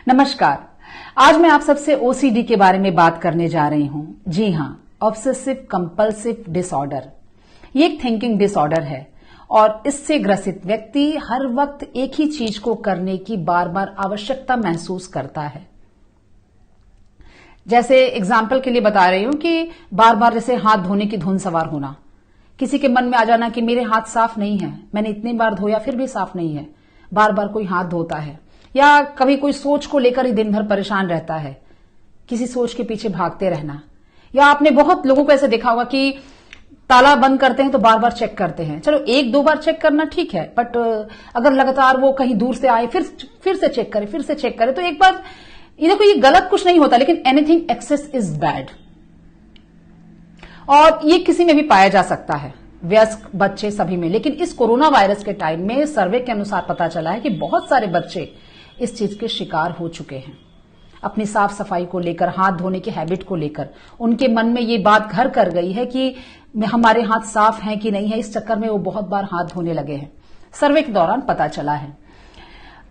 नमस्कार। आज मैं आप सबसे ओसीडी के बारे में बात करने जा रही हूं। जी हां, ऑब्सेसिव कंपल्सिव डिसऑर्डर। ये एक थिंकिंग डिसऑर्डर है और इससे ग्रसित व्यक्ति हर वक्त एक ही चीज को करने की बार बार आवश्यकता महसूस करता है। जैसे एग्जाम्पल के लिए बता रही हूं कि बार बार जैसे हाथ धोने की धुन सवार होना, किसी के मन में आ जाना कि मेरे हाथ साफ नहीं है, मैंने इतनी बार धोया फिर भी साफ नहीं है, बार बार कोई हाथ धोता है। या कभी कोई सोच को लेकर ही दिन भर परेशान रहता है, किसी सोच के पीछे भागते रहना। या आपने बहुत लोगों को ऐसे देखा होगा कि ताला बंद करते हैं तो बार बार चेक करते हैं। चलो एक दो बार चेक करना ठीक है, बट अगर लगातार वो कहीं दूर से आए फिर से चेक करे, फिर से चेक करे, तो एक बार ये देखो, ये गलत कुछ नहीं होता, लेकिन एनीथिंग एक्सेस इज बैड। और ये किसी में भी पाया जा सकता है, वयस्क, बच्चे, सभी में। लेकिन इस कोरोना वायरस के टाइम में सर्वे के अनुसार पता चला है कि बहुत सारे बच्चे इस चीज के शिकार हो चुके हैं। अपनी साफ सफाई को लेकर, हाथ धोने की हैबिट को लेकर उनके मन में ये बात घर कर गई है कि हमारे हाथ साफ हैं कि नहीं है। इस चक्कर में वो बहुत बार हाथ धोने लगे हैं। सर्वे के दौरान पता चला है।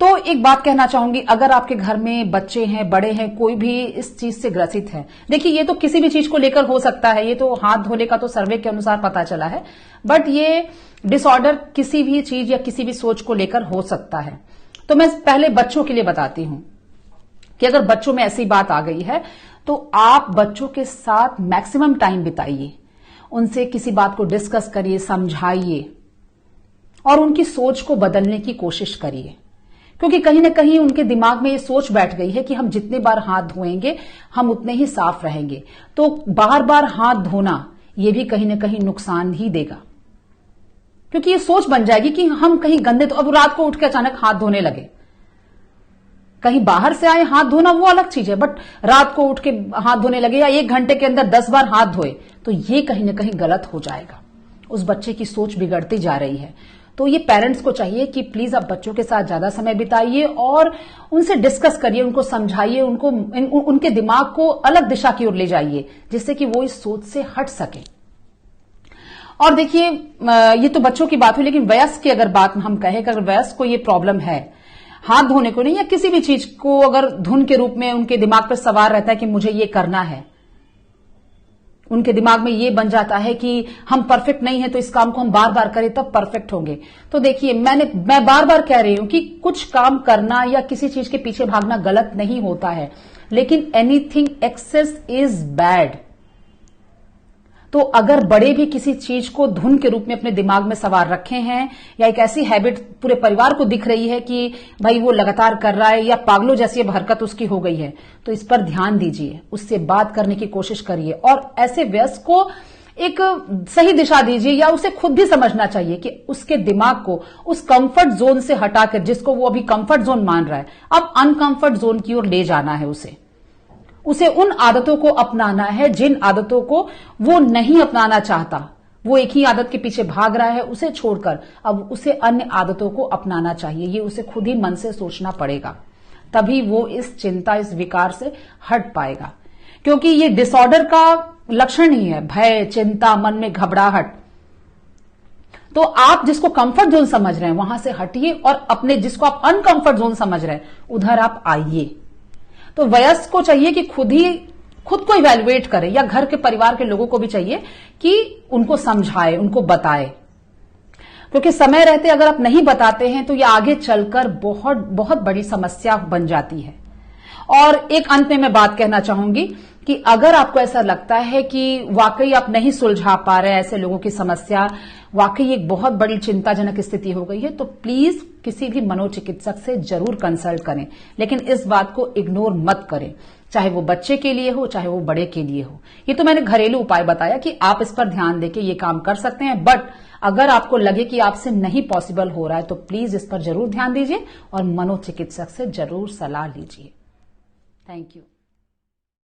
तो एक बात कहना चाहूंगी, अगर आपके घर में बच्चे हैं, बड़े हैं, कोई भी इस चीज से ग्रसित है, देखिए ये तो किसी भी चीज को लेकर हो सकता है, ये तो हाथ धोने का तो सर्वे के अनुसार पता चला है, बट ये डिसऑर्डर किसी भी चीज या किसी भी सोच को लेकर हो सकता है। तो मैं पहले बच्चों के लिए बताती हूं कि अगर बच्चों में ऐसी बात आ गई है तो आप बच्चों के साथ मैक्सिमम टाइम बिताइए, उनसे किसी बात को डिस्कस करिए, समझाइए और उनकी सोच को बदलने की कोशिश करिए। क्योंकि कहीं ना कहीं उनके दिमाग में ये सोच बैठ गई है कि हम जितने बार हाथ धोएंगे हम उतने ही साफ रहेंगे। तो बार बार हाथ धोना ये भी कहीं ना कहीं नुकसान ही देगा, क्योंकि ये सोच बन जाएगी कि हम कहीं गंदे, तो अब रात को उठ के अचानक हाथ धोने लगे। कहीं बाहर से आए हाथ धोना वो अलग चीज है, बट रात को उठ के हाथ धोने लगे या 1 घंटे के अंदर 10 बार हाथ धोए, तो ये कहीं ना कहीं गलत हो जाएगा। उस बच्चे की सोच बिगड़ती जा रही है। तो ये पेरेंट्स को चाहिए कि प्लीज आप बच्चों के साथ ज्यादा समय बिताइए और उनसे डिस्कस करिए, उनको समझाइए, उनके दिमाग को अलग दिशा की ओर ले जाइए, जिससे कि वो इस सोच से हट सके। और देखिए, ये तो बच्चों की बात हुई, लेकिन वयस्क की अगर बात हम कहें कि अगर वयस्क को ये प्रॉब्लम है, हाथ धोने को नहीं या किसी भी चीज को अगर धुन के रूप में उनके दिमाग पर सवार रहता है कि मुझे ये करना है, उनके दिमाग में ये बन जाता है कि हम परफेक्ट नहीं है तो इस काम को हम बार बार करें तब परफेक्ट होंगे। तो देखिए, मैं बार बार कह रही हूं कि कुछ काम करना या किसी चीज के पीछे भागना गलत नहीं होता है, लेकिन एनीथिंग एक्सेस इज बैड। तो अगर बड़े भी किसी चीज को धुन के रूप में अपने दिमाग में सवार रखे हैं या एक ऐसी हैबिट पूरे परिवार को दिख रही है कि भाई वो लगातार कर रहा है या पागलों जैसी अब हरकत उसकी हो गई है, तो इस पर ध्यान दीजिए, उससे बात करने की कोशिश करिए और ऐसे वयस्क को एक सही दिशा दीजिए, या उसे खुद भी समझना चाहिए कि उसके दिमाग को उस कंफर्ट जोन से हटाकर, जिसको वो अभी कंफर्ट जोन मान रहा है, अब अनकंफर्ट जोन की ओर ले जाना है। उसे उन आदतों को अपनाना है जिन आदतों को वो नहीं अपनाना चाहता। वो एक ही आदत के पीछे भाग रहा है, उसे छोड़कर अब उसे अन्य आदतों को अपनाना चाहिए। ये उसे खुद ही मन से सोचना पड़ेगा, तभी वो इस चिंता, इस विकार से हट पाएगा। क्योंकि ये डिसऑर्डर का लक्षण ही है, भय, चिंता, मन में घबराहट। तो आप जिसको कंफर्ट जोन समझ रहे हैं वहां से हटिए और अपने जिसको आप अनकंफर्ट जोन समझ रहे हैं उधर आप आइए। तो वयस्क को चाहिए कि खुद को इवैल्यूएट करे, या घर के परिवार के लोगों को भी चाहिए कि उनको समझाए, उनको बताए। क्योंकि समय रहते अगर आप नहीं बताते हैं तो यह आगे चलकर बहुत बहुत बड़ी समस्या बन जाती है। और एक अंत में मैं बात कहना चाहूंगी कि अगर आपको ऐसा लगता है कि वाकई आप नहीं सुलझा पा रहे ऐसे लोगों की समस्या, वाकई एक बहुत बड़ी चिंताजनक स्थिति हो गई है, तो प्लीज किसी भी मनोचिकित्सक से जरूर कंसल्ट करें। लेकिन इस बात को इग्नोर मत करें, चाहे वो बच्चे के लिए हो, चाहे वो बड़े के लिए हो। ये तो मैंने घरेलू उपाय बताया कि आप इस पर ध्यान देके ये काम कर सकते हैं, बट अगर आपको लगे कि आपसे नहीं पॉसिबल हो रहा है तो प्लीज इस पर जरूर ध्यान दीजिए और मनोचिकित्सक से जरूर सलाह लीजिए। Thank you.